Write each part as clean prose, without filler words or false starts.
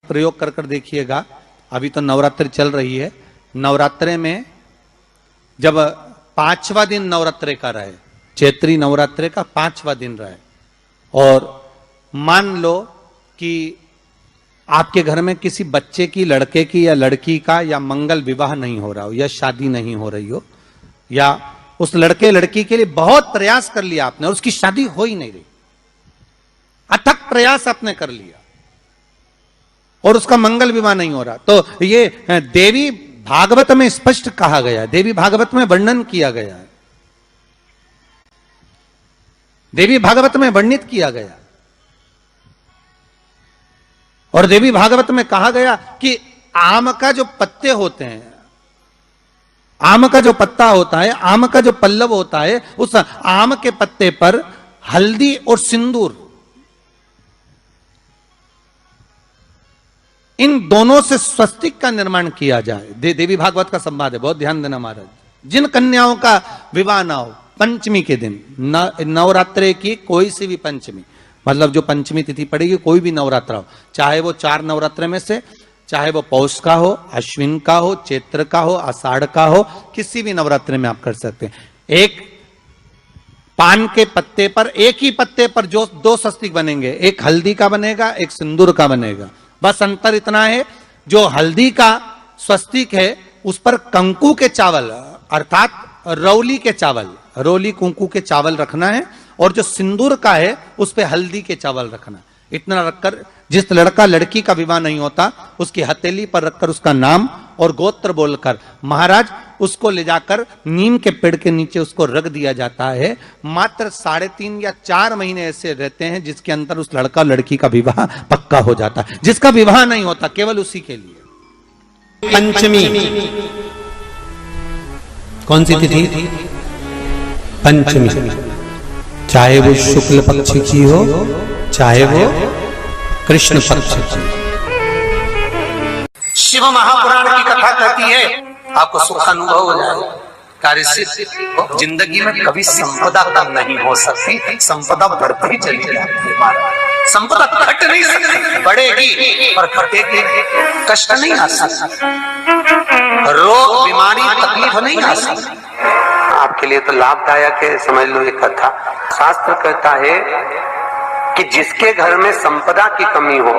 प्रयोग कर कर देखिएगा। अभी तो नवरात्रि चल रही है, नवरात्रे में जब 5वां दिन नवरात्रे का रहे, चैत्री नवरात्रे का 5वां दिन रहे, और मान लो कि आपके घर में किसी बच्चे की, लड़के की या लड़की का या मंगल विवाह नहीं हो रहा हो या शादी नहीं हो रही हो, या उस लड़के लड़की के लिए बहुत प्रयास कर लिया आपने और उसकी शादी हो ही नहीं रही, अथक प्रयास आपने कर लिया और उसका मंगल विवाह नहीं हो रहा, तो ये देवी भागवत में स्पष्ट कहा गया है, देवी भागवत में वर्णन किया गया है, देवी भागवत में वर्णित किया गया। और देवी भागवत में कहा गया कि आम का जो पत्ते होते हैं, आम का जो पत्ता होता है, आम का जो पल्लव होता है, उस आम के पत्ते पर हल्दी और सिंदूर, इन दोनों से स्वस्तिक का निर्माण किया जाए। देवी भागवत का संवाद है, बहुत ध्यान देना महाराज। जिन कन्याओं का विवाह ना हो पंचमी के दिन, नवरात्रे की कोई सी भी पंचमी, मतलब जो पंचमी तिथि पड़ेगी, कोई भी नवरात्रा हो, चाहे वो 4 नवरात्रे में से, चाहे वो पौष का हो, अश्विन का हो, चैत्र का हो, आषाढ़ का हो, किसी भी नवरात्रे में आप कर सकते हैं। एक पान के पत्ते पर, एक ही पत्ते पर जो 2 स्वस्तिक बनेंगे, एक हल्दी का बनेगा, एक सिंदूर का बनेगा। बस अंतर इतना है, जो हल्दी का स्वस्तिक है उस पर कंकु के चावल अर्थात रौली के चावल, रौली कुंकू के चावल रखना है, और जो सिंदूर का है उस पे हल्दी के चावल रखना। इतना रखकर जिस लड़का लड़की का विवाह नहीं होता उसकी हथेली पर रखकर उसका नाम और गोत्र बोलकर महाराज उसको ले जाकर नीम के पेड़ के नीचे उसको रख दिया जाता है। मात्र 3.5 या 4 महीने ऐसे रहते हैं जिसके अंदर उस लड़का लड़की का विवाह पक्का हो जाता है। जिसका विवाह नहीं होता केवल उसी के लिए। पंचमी कौन सी तिथि? पंचमी, चाहे वो शुक्ल पक्ष की हो चाहे वो कृष्ण पक्ष की। शिव महापुराण की कथा कहती है आपको सुख अनुभव हो जाए, कार्य सिद्ध। जिंदगी में कभी संपदा कम नहीं हो सकती, संपदा बढ़ती ही चली जाती है। संपदा घट नहीं सकती, बढ़ेगी और घटेगी, कष्ट नहीं आ सकता, रोग बीमारी तकलीफ नहीं आ सकती। आपके लिए तो लाभदायक है, समझ लो ये कथा। शास्त्र कहता है कि जिसके घर में संपदा की कमी हो,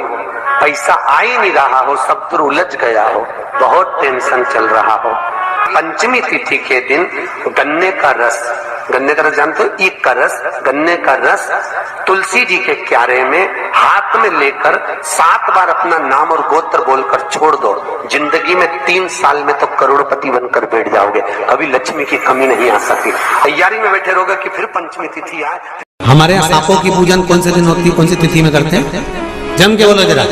पैसा आ ही नहीं रहा हो, सब तो उलझ गया हो, बहुत टेंशन चल रहा हो, पंचमी तिथि के दिन गन्ने का रस, गन्ने का रस जानते हो, ईख का रस, गन्ने का रस तुलसी जी के क्यारे में हाथ में लेकर 7 बार अपना नाम और गोत्र बोलकर छोड़ दो, जिंदगी में 3 साल में तो करोड़पति बनकर बैठ जाओगे, कभी लक्ष्मी की कमी नहीं आ सकती। तैयारी में बैठे रहोगे कि फिर पंचमी तिथि आए। हमारे यहाँ सांपों की पूजन कौन से दिन होती है, कौन सी तिथि में करते हैं? जम के बोलो जरा।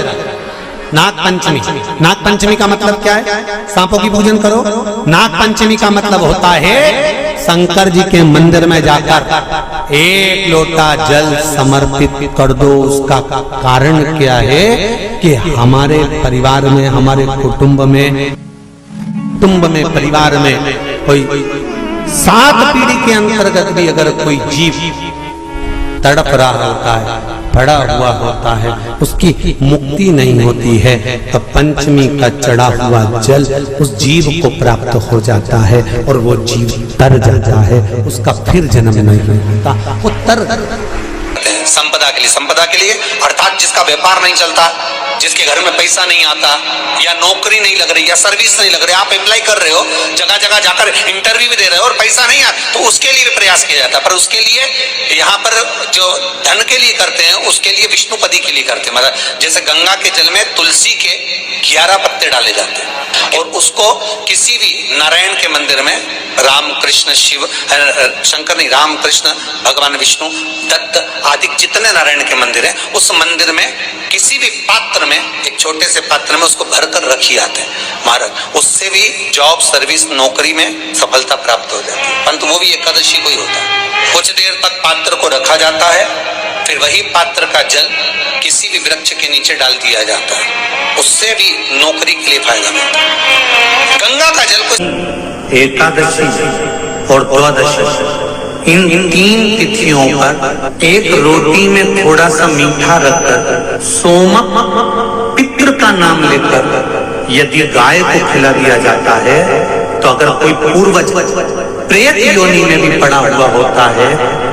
नाग पंचमी। नाग पंचमी का मतलब क्या है? सांपों की पूजन करो। नाग पंचमी का मतलब होता है शंकर जी के मंदिर में जाकर 1 लोटा जल समर्पित कर दो। उसका कारण क्या है कि हमारे परिवार में, हमारे कुटुंब में, परिवार में कोई 7 पीढ़ी के अंतर्गत भी अगर कोई जीव तड़प रहा होता है, पड़ा हुआ होता है, उसकी मुक्ति नहीं होती है, तो पंचमी का चढ़ा हुआ जल उस जीव को प्राप्त हो जाता है और वो जीव तर जाता है, उसका फिर जन्म नहीं होता। वो तर संपदा के लिए अर्थात जिसका व्यापार नहीं चलता, जिसके घर में पैसा नहीं आता, या नौकरी नहीं लग रही, या सर्विस नहीं लग रही, आप अप्लाई कर रहे हो, जगह जगह जाकर इंटरव्यू भी दे रहे हो और पैसा नहीं आता, तो उसके लिए भी प्रयास किया जाता है। पर उसके लिए यहाँ पर जो धन के लिए करते हैं, उसके लिए विष्णुपदी के लिए करते हैं। मतलब जैसे गंगा के जल में तुलसी के 11 पत्ते डाले जाते हैं और उसको किसी भी नारायण के मंदिर में, राम कृष्ण शिव, शंकर नहीं, राम कृष्ण भगवान विष्णु, दत्त आदि जितने नारायण के मंदिर है, उस मंदिर में किसी भी पात्र में, एक छोटे से पात्र में उसको भरकर रखी आते हैं महाराज। उससे भी जॉब, सर्विस, नौकरी में सफलता प्राप्त हो जाती है। परंतु वो भी एकादशी को ही होता है। कुछ देर तक पात्र को रखा जाता है, फिर वही पात्र का जल किसी भी वृक्ष के नीचे डाल दिया जाता है, उससे भी नौकरी के लिए फायदा मिलता है। गंगा का जल को एकादशी और द्वादशी इन 3 तिथियों पर एक रोटी में थोड़ा सा मीठा रखकर सोमक पितृ का नाम लेकर यदि गाय को खिला दिया जाता है, तो अगर कोई पूर्वज प्रेत योनि में भी पड़ा हुआ होता है,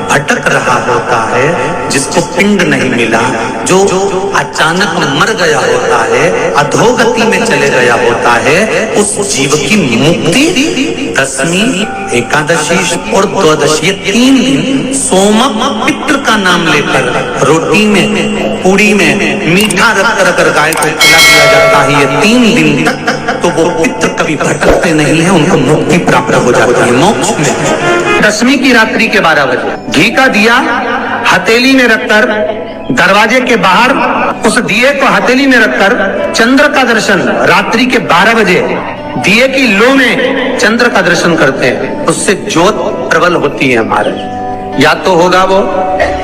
भटक रहा होता है, जिसको पिंड नहीं मिला, जो अचानक मर गया होता है, अधोगति में चले गया होता है, उस जीव की मुक्ति दशमी, एकादशी और द्वादशी, ये 3 दिन सोमक पितृ का नाम लेकर रोटी में, पूड़ी में मीठा रखकर अगर गाय को खिला दिया जाता है, ये 3 दिन तक, तो वो पितृ कभी भटकते नहीं है, उनको मुक्ति प्राप्त हो जाती है, मोक्ष में। दशमी की रात्रि के 12 बजे घी का दिया हथेली में रखकर दरवाजे के बाहर, उस दिए को हथेली में रखकर चंद्र का दर्शन रात्रि के 12 बजे दिए की लो में चंद्र का दर्शन करते हैं, उससे ज्योत प्रबल होती है हमारे। या तो होगा वो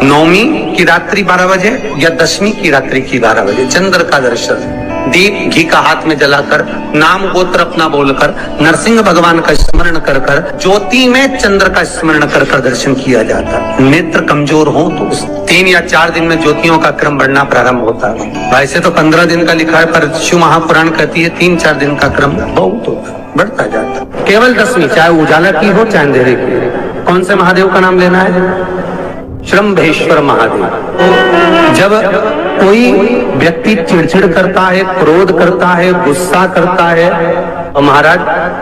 नौमी की रात्रि 12 बजे या दशमी की रात्रि की 12 बजे चंद्र का दर्शन, दीप घी का हाथ में जलाकर, नाम गोत्र अपना बोलकर, नरसिंह भगवान का स्मरण कर कर, ज्योति में चंद्र का स्मरण कर कर दर्शन किया जाता है। नेत्र कमजोर हो तो 3 या 4 दिन में ज्योतियों का क्रम बढ़ना प्रारंभ होता है। वैसे तो 15 दिन का लिखा है, पर शिव महापुराण कहती है 3-4 दिन का क्रम बहुत होता है, बढ़ता जाता है। केवल दशमी, चाहे उजाला की हो चाहे अंधेरे की। कौन से महादेव का नाम लेना है? श्रम्भेश्वर महादेव। जब कोई व्यक्ति चिड़चिड़ करता है, क्रोध करता है, गुस्सा करता है, तो महाराज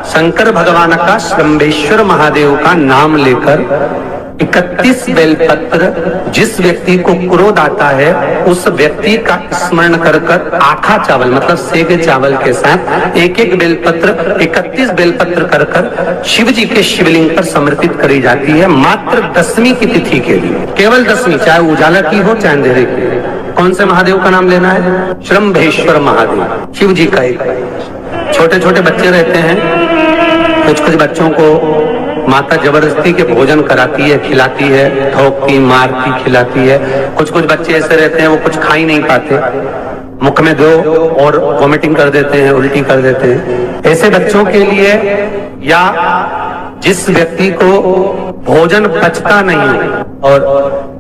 शंकर भगवान का श्रम्भेश्वर महादेव का नाम लेकर 31 बेलपत्र, जिस व्यक्ति को क्रोध आता है उस व्यक्ति का स्मरण कर कर आखा चावल मतलब सेगे चावल के साथ एक बेलपत्र, 31 बेलपत्र कर कर शिव जी के शिवलिंग पर समर्पित करी जाती है, मात्र दशमी की तिथि के लिए। केवल दशमी, चाहे उजाला की हो चाहे अंधेरे की। कौन से महादेव का नाम लेना है? श्रम्भेश्वर महादेव, शिव जी का एक। छोटे छोटे बच्चे रहते हैं, कुछ कुछ बच्चों को माता जबरदस्ती के भोजन कराती है, खिलाती है, ठोकती, मारती, खिलाती है। कुछ कुछ बच्चे ऐसे रहते हैं वो कुछ खा ही नहीं पाते, मुख में दो और वॉमिटिंग कर देते हैं, उल्टी कर देते हैं। ऐसे बच्चों के लिए या जिस व्यक्ति को भोजन पचता नहीं और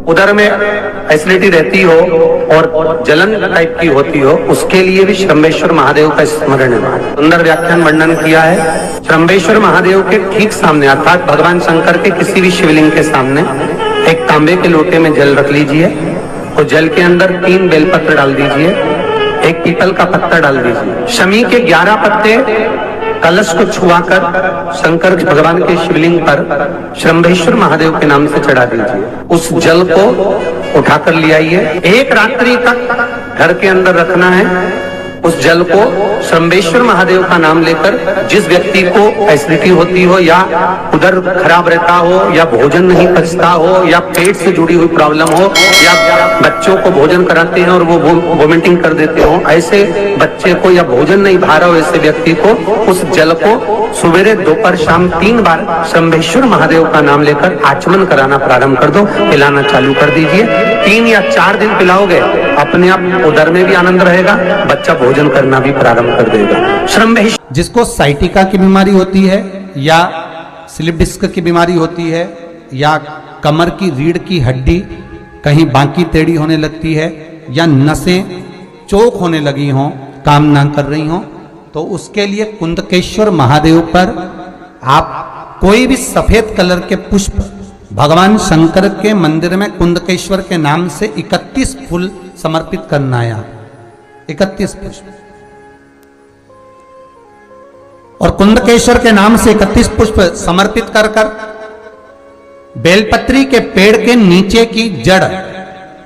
उदर में एसिडिटी रहती हो और जलन टाइप की होती हो, उसके लिए भी श्रम्भेश्वर महादेव का स्मरण है। सुंदर व्याख्यान वर्णन किया है। श्रम्भेश्वर महादेव के ठीक सामने अर्थात भगवान शंकर के किसी भी शिवलिंग के सामने एक तांबे के लोटे में जल रख लीजिए और जल के अंदर 3 बेलपत्र डाल दीजिए, एक पीपल का पत्ता डाल दीजिए, शमी के 11 पत्ते कलश को छुआकर शंकर भगवान के शिवलिंग पर श्रम्भेश्वर महादेव के नाम से चढ़ा दीजिए। उस जल को उठाकर ले आइए, 1 रात्रि तक घर के अंदर रखना है। उस जल को श्रम्भेश्वर महादेव का नाम लेकर जिस व्यक्ति को एसिडिटी होती हो या उदर खराब रहता हो या भोजन नहीं पचता हो या पेट से जुड़ी हुई प्रॉब्लम हो या बच्चों को भोजन कराते हैं और वो वोमिटिंग कर देते हो, ऐसे बच्चे को या भोजन नहीं भा रहा हो ऐसे व्यक्ति को उस जल को सवेरे दोपहर शाम 3 बार श्रम्भेश्वर महादेव का नाम लेकर आचमन कराना प्रारंभ कर दो, पिलाना चालू कर दीजिए। 3 या 4 दिन पिलाओगे, अपने आप उदर में भी आनंद रहेगा, बच्चा भोजन करना भी प्रारंभ कर देगा। श्रम्भेश्वर जिसको साइटिका की बीमारी होती है या स्लिप डिस्क की बीमारी होती है या कमर की रीढ़ की हड्डी कहीं बाकी टेढ़ी होने लगती है या नसें चोक होने लगी हों, काम ना कर रही हों, तो उसके लिए कुंदकेश्वर महादेव पर आप कोई भी सफेद कलर के पुष्प भगवान शंकर के मंदिर में कुंदकेश्वर के नाम से 31 फूल समर्पित करना है। 31 पुष्प और कुंदकेश्वर के नाम से 31 पुष्प समर्पित कर कर बेलपत्री के पेड़ के नीचे की जड़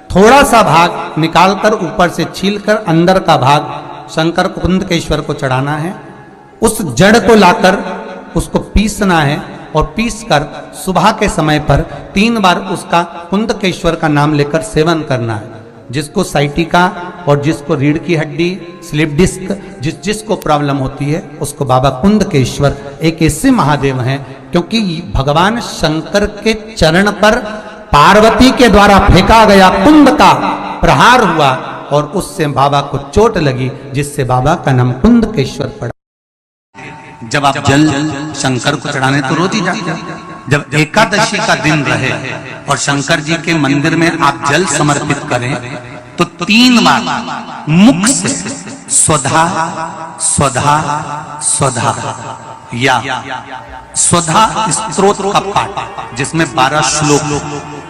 थोड़ा सा भाग निकालकर ऊपर से छीलकर अंदर का भाग शंकर कुंदकेश्वर को चढ़ाना है। उस जड़ को लाकर उसको पीसना है और पीस कर सुबह के समय पर 3 बार उसका कुंदकेश्वर का नाम लेकर सेवन करना है। जिसको साइटिका और जिसको रीढ़ की हड्डी, स्लिप डिस्क, जिसको प्रॉब्लम होती है उसको बाबा कुंदकेश्वर एक ऐसे महादेव हैं, क्योंकि भगवान शंकर के चरण पर पार्वती के द्वारा फेंका गया कुंद का प्रहार हुआ और उससे बाबा को चोट लगी, जिससे बाबा का नाम कुंदकेश्वर पड़ा। जब आप जल शंकर को चढ़ाने तो रोज ही जाते, जब एकादशी का दिन रहे और शंकर जी के मंदिर में आप जल समर्पित करें तो 3 बार मुख से स्वधा स्वधा स्वधा या स्वधा स्तोत्र का पाठ जिसमें 12 श्लोक